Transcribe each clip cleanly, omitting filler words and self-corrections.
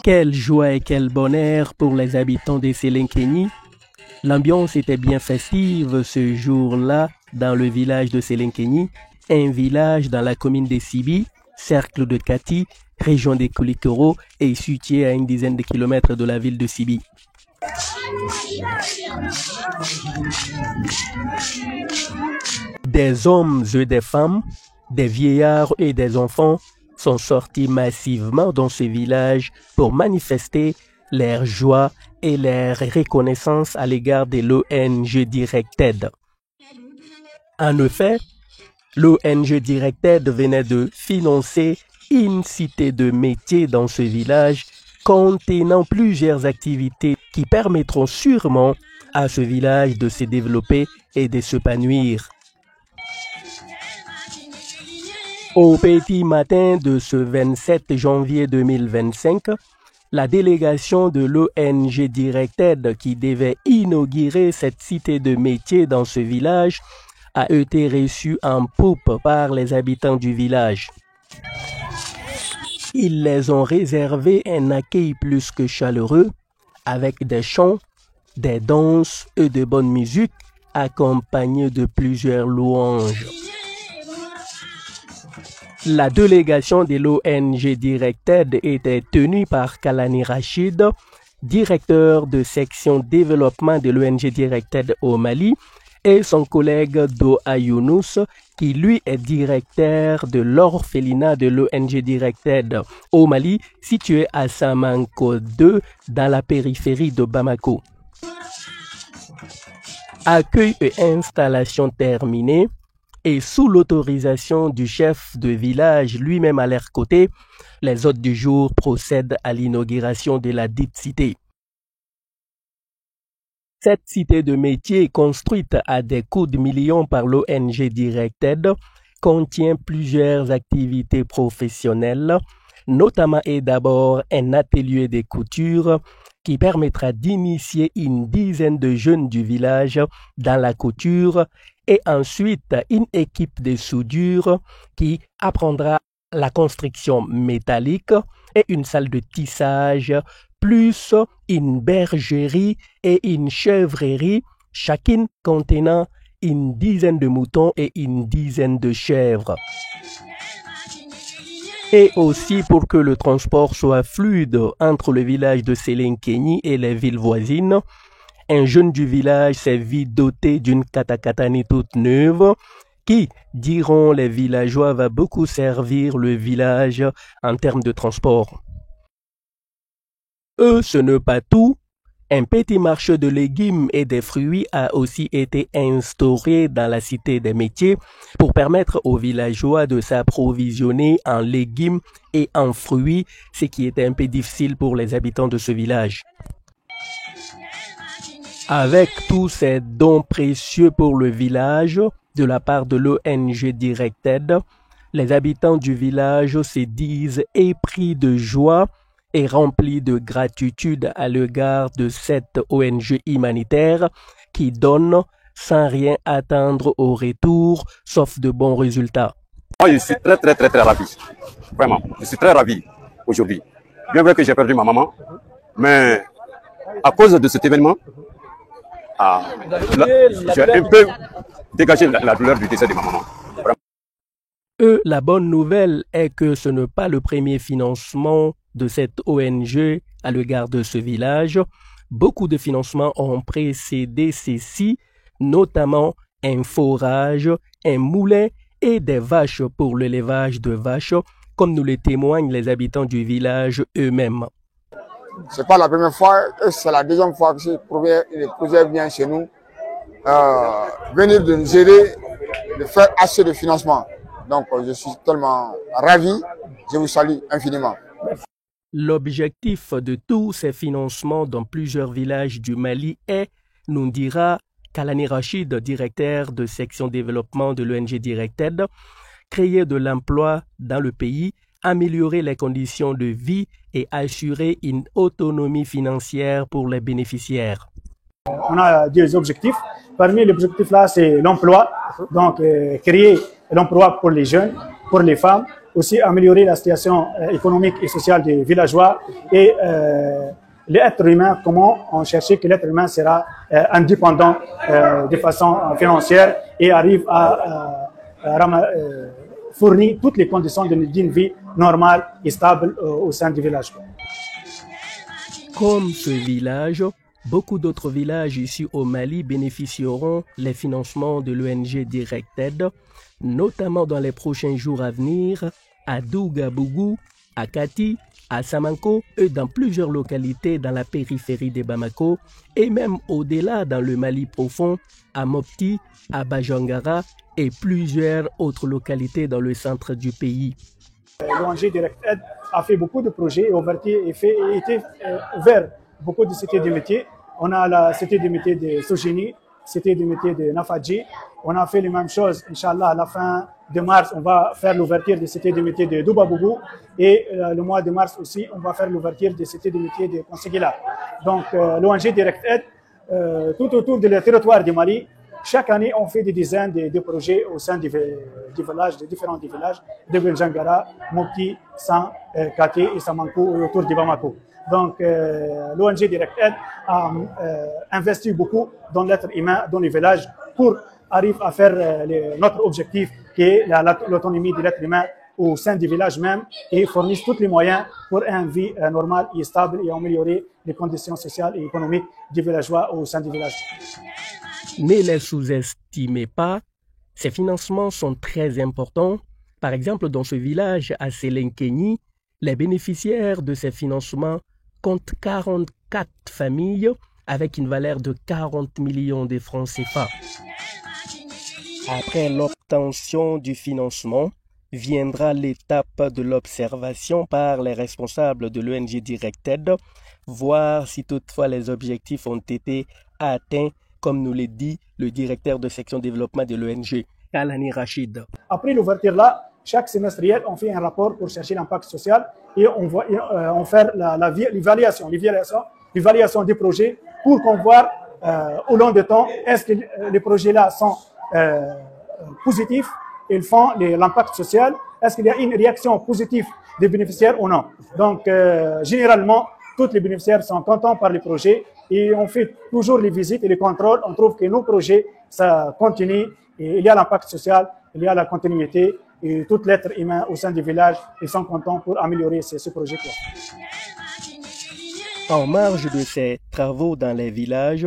Quelle joie et quel bonheur pour les habitants de Selenkéni. L'ambiance était bien festive ce jour-là dans le village de Selenkéni, un village dans la commune de Sibi, cercle de Kati, région des Koulikoro et situé à une dizaine de kilomètres de la ville de Sibi. Des hommes et des femmes, des vieillards et des enfants sont sortis massivement dans ce village pour manifester leur joie et leur reconnaissance à l'égard de l'ONG Directed. En effet, l'ONG Directed venait de financer une cité de métiers dans ce village contenant plusieurs activités qui permettront sûrement à ce village de se développer et de s'épanouir. Au petit matin de ce 27 janvier 2025, la délégation de l'ONG Directed qui devait inaugurer cette cité de métiers dans ce village a été reçue en poupe par les habitants du village. Ils les ont réservé un accueil plus que chaleureux avec des chants, des danses et de bonne musique accompagnés de plusieurs louanges. La délégation de l'ONG Directed était tenue par Kalani Rachid, directeur de section développement de l'ONG Directed au Mali, et son collègue Doha Younous, qui lui est directeur de l'orphelinat de l'ONG Directed au Mali, situé à Samanko 2, dans la périphérie de Bamako. Accueil et installation terminés, et sous l'autorisation du chef de village lui-même à leur côté, les hôtes du jour procèdent à l'inauguration de la dite cité. Cette cité de métiers construite à des coûts de millions par l'ONG Directed contient plusieurs activités professionnelles, notamment et d'abord un atelier de couture qui permettra d'initier une dizaine de jeunes du village dans la couture et ensuite une équipe de soudure qui apprendra la construction métallique et une salle de tissage, plus une bergerie et une chèvrerie, chacune contenant une dizaine de moutons et une dizaine de chèvres. Et aussi pour que le transport soit fluide entre le village de Selenkéni et les villes voisines, un jeune du village s'est vu doté d'une katakatani toute neuve qui, diront les villageois, va beaucoup servir le village en termes de transport. Ce n'est pas tout. Un petit marché de légumes et des fruits a aussi été instauré dans la cité des métiers pour permettre aux villageois de s'approvisionner en légumes et en fruits, ce qui était un peu difficile pour les habitants de ce village. Avec tous ces dons précieux pour le village de la part de l'ONG Directed, les habitants du village se disent épris de joie et remplis de gratitude à l'égard de cette ONG humanitaire qui donne sans rien attendre au retour, sauf de bons résultats. Moi, je suis très ravi. Vraiment, je suis très ravi aujourd'hui. Bien vrai que j'ai perdu ma maman, mais à cause de cet événement, j'ai un peu dégagé la douleur du décès de ma maman. La bonne nouvelle est que ce n'est pas le premier financement de cette ONG à l'égard de ce village. Beaucoup de financements ont précédé ceci, notamment un forage, un moulin et des vaches pour l'élevage de vaches, comme nous le témoignent les habitants du village eux-mêmes. Ce n'est pas la première fois, c'est la deuxième fois que le projet vient chez nous. Venir de nous aider, de faire assez de financement. Donc je suis tellement ravi, je vous salue infiniment. L'objectif de tous ces financements dans plusieurs villages du Mali est, nous dira Kalani Rachid, directeur de section développement de l'ONG Directed, créer de l'emploi dans le pays, améliorer les conditions de vie et assurer une autonomie financière pour les bénéficiaires. On a des objectifs. Parmi les objectifs là, c'est l'emploi. Donc, créer l'emploi pour les jeunes, pour les femmes. Aussi améliorer la situation économique et sociale des villageois. Et l'être humain, comment on cherchait que l'être humain sera indépendant de façon financière et arrive à fournir toutes les conditions d'une vie normale et stable au sein du village. Comme ce village, beaucoup d'autres villages ici au Mali bénéficieront les financements de l'ONG Directed, notamment dans les prochains jours à venir, à Dougabougou, à Kati, à Samanko et dans plusieurs localités dans la périphérie de Bamako et même au-delà dans le Mali profond, à Mopti, à Bajangara et plusieurs autres localités dans le centre du pays. L'ONG Directed a fait beaucoup de projets et été ouvert beaucoup de cités de métiers. On a la cité de métiers de Sogini, cité de métiers de Nafadji. On a fait les mêmes choses. Inch'Allah, à la fin de mars, on va faire l'ouverture des cités de métiers de Doubabougou. Et le mois de mars aussi, on va faire l'ouverture des cités de métiers de Conseguila. Donc, l'ONG Directed, tout autour du territoire du Mali, chaque année, on fait des dizaines de projets au sein des villages, des différents villages de Benjangara, Mopti, San, Kati et Samankou et autour de Bamako. Donc, l'ONG Directed a investi beaucoup dans l'être humain, dans les villages, pour arriver à faire notre objectif, qui est l'autonomie de l'être humain au sein du village même, et fournissent tous les moyens pour une vie normale et stable et améliorer les conditions sociales et économiques des villageois au sein du village. Ne les sous-estimez pas, ces financements sont très importants. Par exemple, dans ce village à Selenkenyi, les bénéficiaires de ces financements comptent 44 familles avec une valeur de 40 millions de francs CFA. Après l'obtention du financement, viendra l'étape de l'observation par les responsables de l'ONG Directed, voir si toutefois les objectifs ont été atteints, comme nous l'a dit le directeur de section développement de l'ONG, Kalani Rachid. Après l'ouverture là, chaque semestriel, on fait un rapport pour chercher l'impact social et on fait l'évaluation des projets pour qu'on voit au long du temps, est-ce que les projets là sont positifs, ils font l'impact social, est-ce qu'il y a une réaction positive des bénéficiaires ou non. Donc, généralement, tous les bénéficiaires sont contents par les projets et on fait toujours les visites et les contrôles. On trouve que nos projets, ça continue et il y a l'impact social, il y a la continuité et tout l'être humain au sein du village, ils sont contents pour améliorer ce projet-là. En marge de ces travaux dans les villages,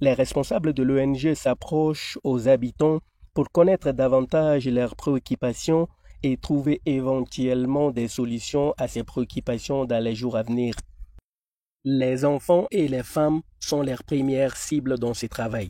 les responsables de l'ONG s'approchent aux habitants pour connaître davantage leurs préoccupations et trouver éventuellement des solutions à ces préoccupations dans les jours à venir. Les enfants et les femmes sont leurs premières cibles dans ce travail.